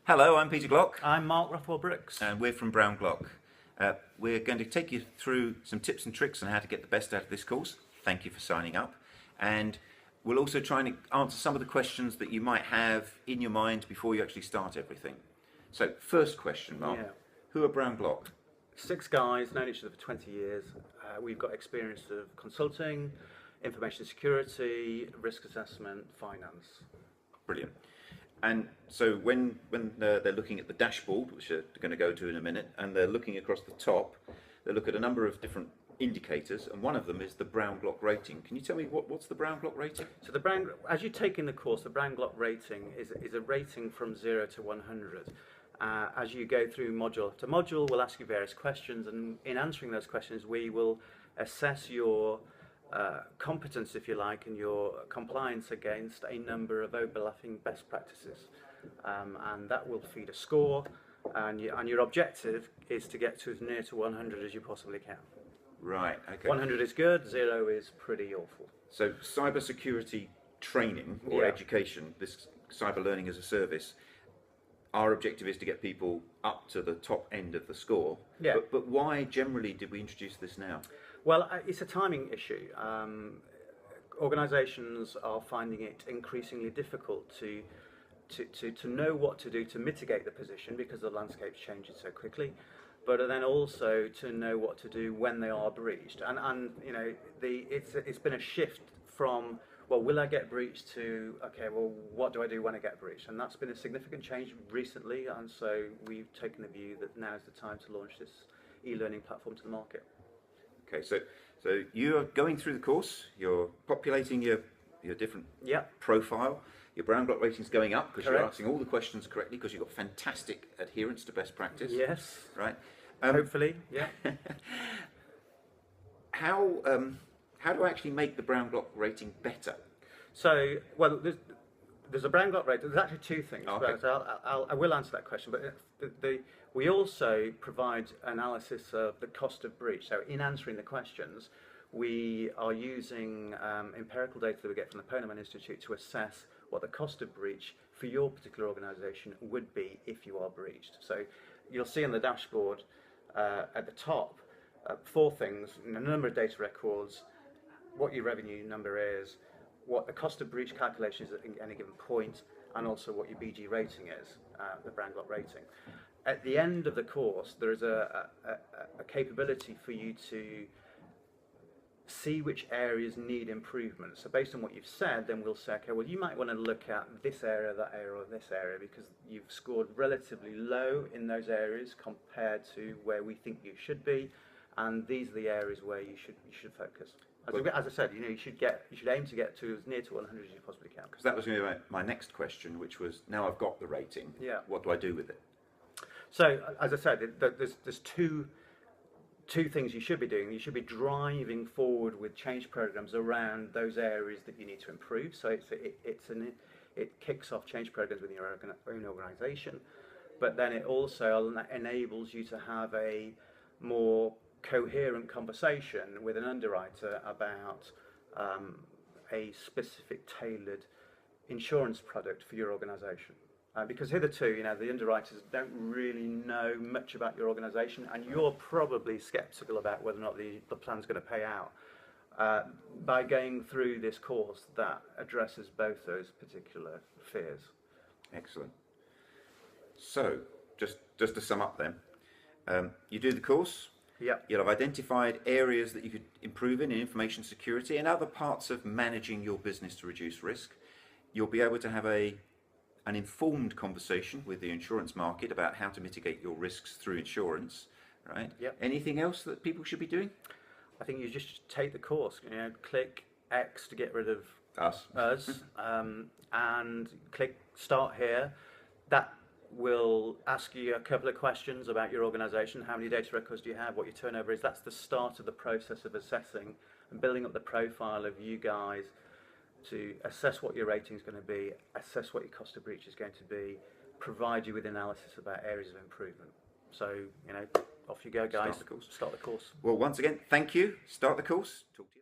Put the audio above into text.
Hello, I'm Peter Glock, I'm Mark Rothwell-Brooks. and we're from BrownGlock. We're going to take you through some tips and tricks on how to get the best out of this course. Thank you for signing up. And we'll also try and answer some of the questions that you might have in your mind before you actually start everything. So, first question, Mark. Yeah. Who are BrownGlock? 6 guys, known each other for 20 years. We've got experience of consulting, information security, risk assessment, finance. Brilliant. And so when they're looking at the dashboard, which they're going to go to in a minute, and they're looking across the top, they look at a number of different indicators, and one of them is the BrownGlock rating. Can you tell me what's the BrownGlock rating? So as you take in the course, the BrownGlock rating is a rating from 0 to 100. As you go through module after module, we'll ask you various questions, and in answering those questions, we will assess your competence, if you like, and your compliance against a number of overlapping best practices, and that will feed a score. And your objective is to get to as near to 100 as you possibly can. Right. Okay. 100 is good. 0 is pretty awful. So cybersecurity training or education, this cyber learning as a service, our objective is to get people up to the top end of the score. Yeah. But why generally did we introduce this now? Well, it's a timing issue. Organisations are finding it increasingly difficult to know what to do to mitigate the position because the landscape's changing so quickly, but then also to know what to do when they are breached. And you know, it's been a shift from, well, will I get breached, to, okay, well, what do I do when I get breached? And that's been a significant change recently, and so we've taken the view that now is the time to launch this e-learning platform to the market. Okay, so you are going through the course, you're populating your different profile, your BrownGlock rating's going up because you're answering all the questions correctly because you've got fantastic adherence to best practice. Yes. Right. Hopefully, yeah. How do I actually make the BrownGlock rating better? So, well, there's a BrownGlock rating. There's actually 2 things. Okay. But I will answer that question. But we also provide analysis of the cost of breach. So, in answering the questions, we are using empirical data that we get from the Poneman Institute to assess what the cost of breach for your particular organisation would be if you are breached. So, you'll see on the dashboard at the top 4 things: a number of data records, what your revenue number is, what the cost of breach calculation is at any given point, and also what your BG rating is, the BrownGlock rating. At the end of the course, there is a capability for you to see which areas need improvement. So based on what you've said, then we'll say, okay, well, you might want to look at this area, that area, or this area, because you've scored relatively low in those areas compared to where we think you should be, and these are the areas where you should focus. As I said, you should aim to get to as near to 100 as you possibly can. Because that was going to be my next question, which was, now I've got the rating, what do I do with it? So, as I said, there's two things you should be doing. You should be driving forward with change programs around those areas that you need to improve. So it kicks off change programs within your own organisation, but then it also enables you to have a more coherent conversation with an underwriter about a specific tailored insurance product for your organisation. Because hitherto, the underwriters don't really know much about your organisation, and you're probably sceptical about whether or not the plan's going to pay out. By going through this course, that addresses both those particular fears. Excellent. So, just to sum up then, you do the course. Yep. You'll have identified areas that you could improve in information security and other parts of managing your business to reduce risk. You'll be able to have an informed conversation with the insurance market about how to mitigate your risks through insurance, right? Yep. Anything else that people should be doing? I think you just take the course. Click X to get rid of us, and click Start Here. That will ask you a couple of questions about your organisation. How many data records do you have? What your turnover is? That's the start of the process of assessing and building up the profile of you guys to assess what your rating is going to be, assess what your cost of breach is going to be, provide you with analysis about areas of improvement. So, off you go, guys. Start the course. Start the course. Well, once again, thank you. Start the course. Talk to you.